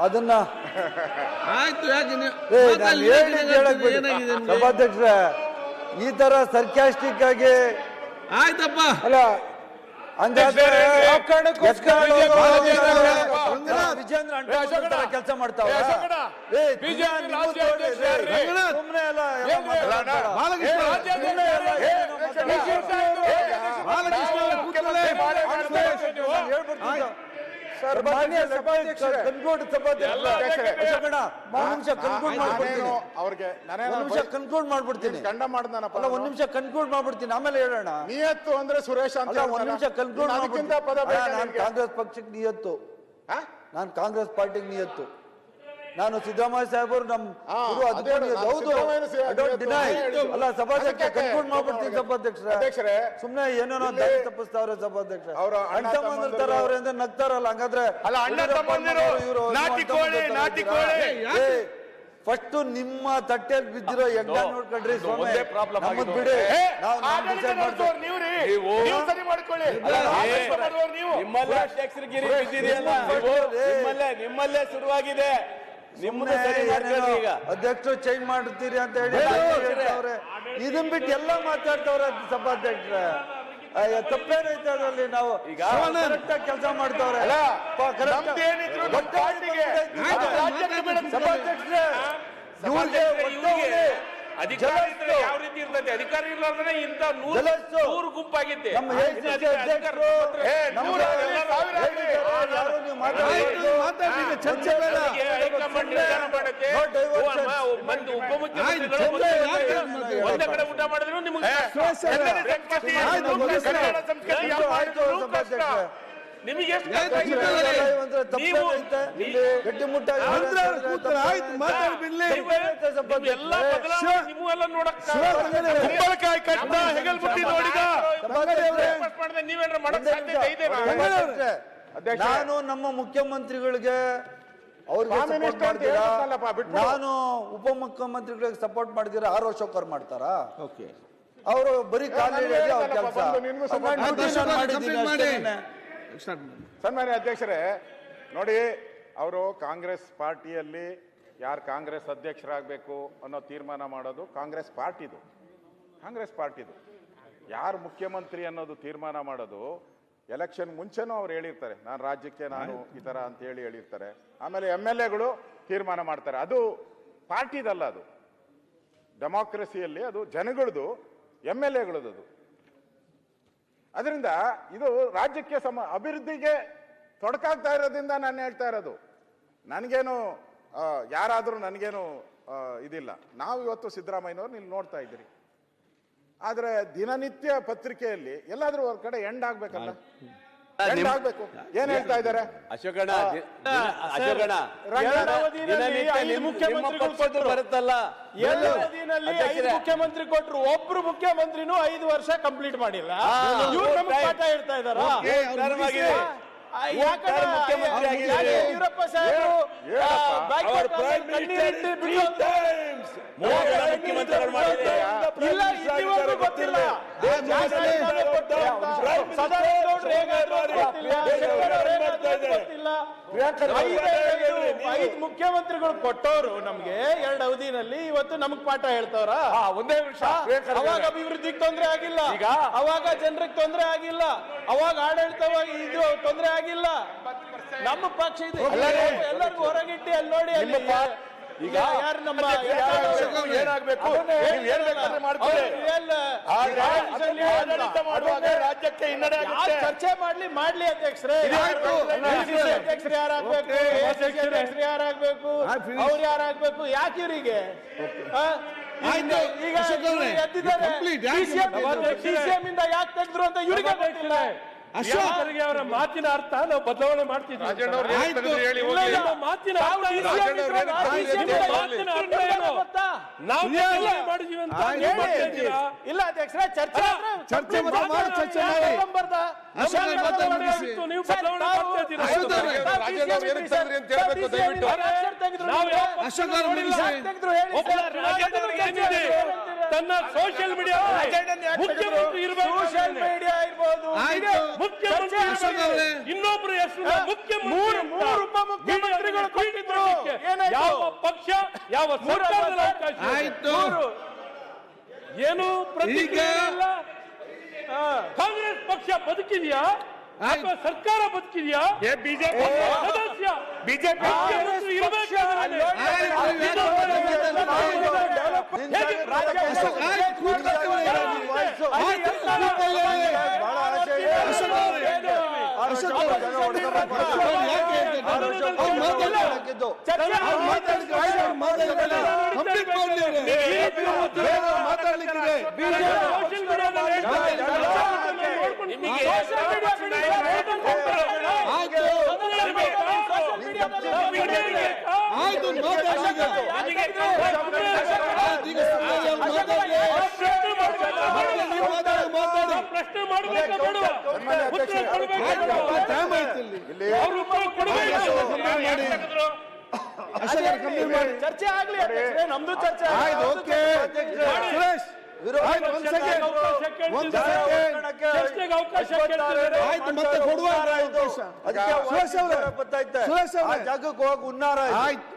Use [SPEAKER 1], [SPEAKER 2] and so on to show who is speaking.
[SPEAKER 1] ಅದನ್ನ
[SPEAKER 2] ಆಯ್ತು. ಯಾಕೆ
[SPEAKER 1] ಸಭಾಧ್ಯಕ್ಷರ ಈ ತರ ಸರ್ಕ್ಯಾಸ್ಟಿಕ್ ಆಗಿ
[SPEAKER 2] ಆಯ್ತಪ್ಪ
[SPEAKER 1] ಅಲ್ಲ ವಿಜೇಂದ್ರ ಕೆಲಸ ಮಾಡ್ತಾವ ಸುಮ್ಮನೆ ಸರ್ ಮಾನ್ಯ ಕನ್ಕ್ಲೂಡ್ ಕನ್ಕ್ಲೂಡ್ ಮಾಡ್ಬಿಡ್ತೀನಿ ಒಂದ್ ನಿಮಿಷ ಕನ್ಕ್ಲೂಡ್ ಮಾಡ್ಬಿಡ್ತೀನಿ ಆಮೇಲೆ ಹೇಳೋಣ.
[SPEAKER 3] ನಿಯತ್ತು ಅಂದ್ರೆ ಸುರೇಶ್ ಅಂತ
[SPEAKER 1] ಒಂದ್ ನಿಮಿಷ ಕನ್ಕ್ಲೂಡ್ ನಾನು ಕಾಂಗ್ರೆಸ್ ಪಕ್ಷಕ್ಕೆ ನಿಯತ್ತು, ನಾನು ಕಾಂಗ್ರೆಸ್ ಪಾರ್ಟಿಗೆ ನಿಯತ್ತು, ನಾನು ಸಿದ್ದರಾಮಯ್ಯ ಸಾಹೇಬರು ನಮ್ಮ ಹೌದು ಅಲ್ಲ ಸಭಾಧ್ಯಕ್ಷ ಕನ್ಕ್ಲೂಡ್ ಮಾಡ್ಬಿಡ್ತೀನಿ. ಸಭಾಧ್ಯಕ್ಷರೇ ಸುಮ್ನೆ ಏನೇನೋ ದಾರಿ ತಪ್ಪಿಸ್ತಾವ್ರೆ ಸಭಾಧ್ಯಕ್ಷ. ಅಣ್ಣ ತಮ್ಮಂದ್ರ ತರ ಅವ್ರಿಂದ ನಗ್ತಾರಲ್ಲ, ಹಂಗಾದ್ರೆ ಫಸ್ಟ್ ನಿಮ್ಮ ತಟ್ಟೆಯಲ್ಲಿ ಬಿದ್ದಿರೋ ಯಜ್ಞ ನೋಡ್ಕೊಂಡ್ರಿ ಸ್ವಾಮಿ, ನಮ್ಮದ್ ಬಿಡಿ, ನಾವು
[SPEAKER 4] ನಿಮ್ಮಲ್ಲೇ ಶುರುವಾಗಿದೆ.
[SPEAKER 1] ಅಧ್ಯಕ್ಷರು ಚೇಂಜ್ ಮಾಡ್ತೀರಿ ಅಂತ ಹೇಳಿ ಇದನ್ ಬಿಟ್ಟು ಎಲ್ಲ ಮಾತಾಡ್ತವ್ರೆ ಸಭಾಧ್ಯಕ್ಷರ. ತಪ್ಪೇನೈತೆ ಅದರಲ್ಲಿ? ನಾವು ಕರೆಕ್ಟ್ ಆಗಿ ಕೆಲಸ ಮಾಡ್ತವ್ರೆ ಸಭಾಧ್ಯಕ್ಷರೇ.
[SPEAKER 4] ಅಧಿಕಾರಿ ಯಾವ ರೀತಿ ಇರ್ತದೆ? ಅಧಿಕಾರಿ ಇರ್ಲಾರ್ದ್ರೆ ಇಂತ 100 ಗುಂಪಾಗಿದ್ದೆ. ಉಪಮುಖ್ಯಮಂತ್ರಿಗಳು ಒಂದೇ ಕಡೆ ಊಟ ಮಾಡಿದ್ರು ನಿಮ್ಗೆ ನಿಮಗೆ ಎಲ್ಲ ನೀವೆಲ್ಲ ನೋಡಕ್ ನೀವೇನ್ರ ಮಾಡಕ್ ಸಾಧ್ಯತೆ ಇದೆ?
[SPEAKER 1] ನಾನು ನಮ್ಮ ಮುಖ್ಯಮಂತ್ರಿಗಳಿಗೆ ಅವ್ರಿಗೆ ಸಪೋರ್ಟ್ ಮಾಡ್ತೀರಾ, ನಾನು ಉಪಮುಖ್ಯಮಂತ್ರಿಗಳಿಗೆ ಸಪೋರ್ಟ್ ಮಾಡಿದಿರಾ? ಆರ್ ಅಶೋಕ್ ಅವ್ರು ಮಾಡ್ತಾರಾ? ಅವರು ಬರೀ
[SPEAKER 3] ಸನ್ಮಾನ್ಯ ಅಧ್ಯಕ್ಷರೇ ನೋಡಿ, ಅವರು ಕಾಂಗ್ರೆಸ್ ಪಾರ್ಟಿಯಲ್ಲಿ ಯಾರು ಕಾಂಗ್ರೆಸ್ ಅಧ್ಯಕ್ಷರಾಗಬೇಕು ಅನ್ನೋ ತೀರ್ಮಾನ ಮಾಡೋದು ಕಾಂಗ್ರೆಸ್ ಪಾರ್ಟಿದು. ಯಾರು ಮುಖ್ಯಮಂತ್ರಿ ಅನ್ನೋದು ತೀರ್ಮಾನ ಮಾಡೋದು ಎಲೆಕ್ಷನ್ ಮುಂಚೆನೂ ಅವ್ರು ಹೇಳಿರ್ತಾರೆ, ನಾನು ರಾಜ್ಯಕ್ಕೆ ನಾನು ಈ ಥರ ಅಂತ ಹೇಳಿರ್ತಾರೆ. ಆಮೇಲೆ MLAಗಳು ತೀರ್ಮಾನ ಮಾಡ್ತಾರೆ. ಅದು ಪಾರ್ಟಿದಲ್ಲ, ಅದು ಡೆಮಾಕ್ರಸಿಯಲ್ಲಿ ಅದು ಜನಗಳದು, MLAಗಳದು. ಅದು ಅದರಿಂದ ಇದು ರಾಜ್ಯಕ್ಕೆ ಅಭಿವೃದ್ಧಿಗೆ ತೊಡಕಾಗ್ತಾ ಇರೋದ್ರಿಂದ ನಾನು ಹೇಳ್ತಾ ಇರೋದು. ನನಗೇನು ಯಾರಾದರೂ ನನಗೇನು ಇದಿಲ್ಲ. ನಾವು ಇವತ್ತು ಸಿದ್ದರಾಮಯ್ಯನವ್ರು ನೀವು ನೋಡ್ತಾ ಇದ್ದೀರಿ, ಆದರೆ ದಿನನಿತ್ಯ ಪತ್ರಿಕೆಯಲ್ಲಿ ಎಲ್ಲಾದ್ರೂ ಒಂದ್ ಕಡೆ ಎಂಡ್ ಆಗ್ಬೇಕಲ್ಲ, ಎಂಡ್ ಆಗ್ಬೇಕು. ಏನ್ ಹೇಳ್ತಾ ಇದ್ದಾರೆ
[SPEAKER 4] ಅಶೋಕಣ್ಣ? ಬರುತ್ತಲ್ಲ,
[SPEAKER 5] ಮುಖ್ಯಮಂತ್ರಿ ಕೊಟ್ರು, ಒಬ್ರು ಮುಖ್ಯಮಂತ್ರಿನೂ 5 ವರ್ಷ ಕಂಪ್ಲೀಟ್ ಮಾಡಿಲ್ಲ. ಪಾಠ ಹೇಳ್ತಾ ಇದಾರ. ಯಡಿಯೂರಪ್ಪ ಸಾಹೇಬರು ಗೊತ್ತಿಲ್ಲ, ಐದು ಮುಖ್ಯಮಂತ್ರಿಗಳು ಕೊಟ್ಟವರು ನಮ್ಗೆ 2 ಅವಧಿನಲ್ಲಿ. ಇವತ್ತು ನಮಗ್ ಪಾಠ ಹೇಳ್ತವ್ರ?
[SPEAKER 4] ಒಂದೇ ನಿಮಿಷ.
[SPEAKER 5] ಅವಾಗ ಅಭಿವೃದ್ಧಿಗೆ ತೊಂದರೆ ಆಗಿಲ್ಲ, ಅವಾಗ ಜನರಿಗೆ ತೊಂದರೆ ಆಗಿಲ್ಲ, ಅವಾಗ ಆಡಳಿತವಾಗಿ ಇದು ತೊಂದರೆ ಆಗಿಲ್ಲ. ನಮ್ಮ ಪಕ್ಷ ಇದು ಎಲ್ಲರಿಗೂ ಹೊರಗಿಟ್ಟಿ ಅಲ್ಲಿ ನೋಡಿ. ಈಗ ಯಾರು ನಮ್ಮ
[SPEAKER 4] ಏನಾಗಬೇಕು ರಾಜ್ಯಕ್ಕೆ ಹಿನ್ನಡೆ
[SPEAKER 5] ಚರ್ಚೆ ಮಾಡ್ಲಿ ಅಧ್ಯಕ್ಷರೇ. ಅಧ್ಯಕ್ಷರು ಯಾರಾಗ್ಬೇಕು, ಅಧ್ಯಕ್ಷರು ಯಾರಾಗ್ಬೇಕು, ಅವ್ರು ಯಾರಾಗ್ಬೇಕು, ಯಾಕೆ ಇವರಿಗೆ ಈಗ ಸಿಎಂ ಇಂದ ಯಾಕೆ ತೆಗೆದ್ರು ಅಂತ ಇವರಿಗೆ ಗೊತ್ತಿಲ್ಲ.
[SPEAKER 6] ಅಶೋಕರಿಗೆ ಅವರ ಮಾತಿನ ಅರ್ಥ ನಾವು ಬದಲಾವಣೆ ಮಾಡ್ತಿದ್ವಿ. ಮಾತಿನ ಮಾಡಿದೀವಿ ಅಂತ
[SPEAKER 5] ಇಲ್ಲ ಅಧ್ಯಕ್ಷರೇ, ಚರ್ಚೆ
[SPEAKER 6] ನೀವು ತನ್ನ ಸೋಷಿಯಲ್ ಮೀಡಿಯಾ ಮುಖ್ಯಮಂತ್ರಿ
[SPEAKER 5] ಇರ್ಬೋದು,
[SPEAKER 6] ಮುಖ್ಯಮಂತ್ರಿ ಇನ್ನೊಬ್ರು ಹೆಸರು ಮುಖ್ಯಮಂತ್ರಿ
[SPEAKER 5] ಮೂರು ಉಪಮುಖ್ಯಮಂತ್ರಿಗಳು ಕೊಟ್ಟಿದ್ರು.
[SPEAKER 6] ಯಾವ ಸರ್ಕಾರದಲ್ಲಿ ಅವಕಾಶ ಇದೆ?
[SPEAKER 2] ಆಯ್ತು.
[SPEAKER 6] ಏನು ಪ್ರತಿಕ್ರಿಯೆ
[SPEAKER 2] ಈಗ-
[SPEAKER 6] ಇಲ್ಲ? ಕಾಂಗ್ರೆಸ್ ಪಕ್ಷ ಬದುಕಿದೆಯಾ ಅಥವಾ ಸರ್ಕಾರ ಬದುಕಿದೆಯಾ?
[SPEAKER 4] ಬಿಜೆಪಿ
[SPEAKER 6] ಸದಸ್ಯ
[SPEAKER 4] ಬಿಜೆಪಿ
[SPEAKER 6] ಇರಬೇಕಾದ್ರೆ ಪ್ರಶ್ನೆ ಮಾಡಬೇಕಾ ಬೇಡವಾ? ಉತ್ತರ ಕೊಡಬೇಕಾ ಬೇಡವಾ? ಅವ್ರು ಉತ್ತರ ಕೊಡಬೇಕು.
[SPEAKER 5] ಚರ್ಚೆ ಆಗ್ಲಿ ಅಧ್ಯಕ್ಷರೇ, ನಮ್ದು ಚರ್ಚೆ
[SPEAKER 6] ಚರ್ಚೆಗೆ ಅವಕಾಶ ಕೇಳ್ತಿದ್ದಾರೆ.
[SPEAKER 1] ಆಯ್ತು, ಮತ್ತೆ ಕೊಡುವ ಜಾಗಕ್ಕೆ ಹೋಗಕ್ಕೆ ಹುನ್ನಾರ ಆಯ್ತು.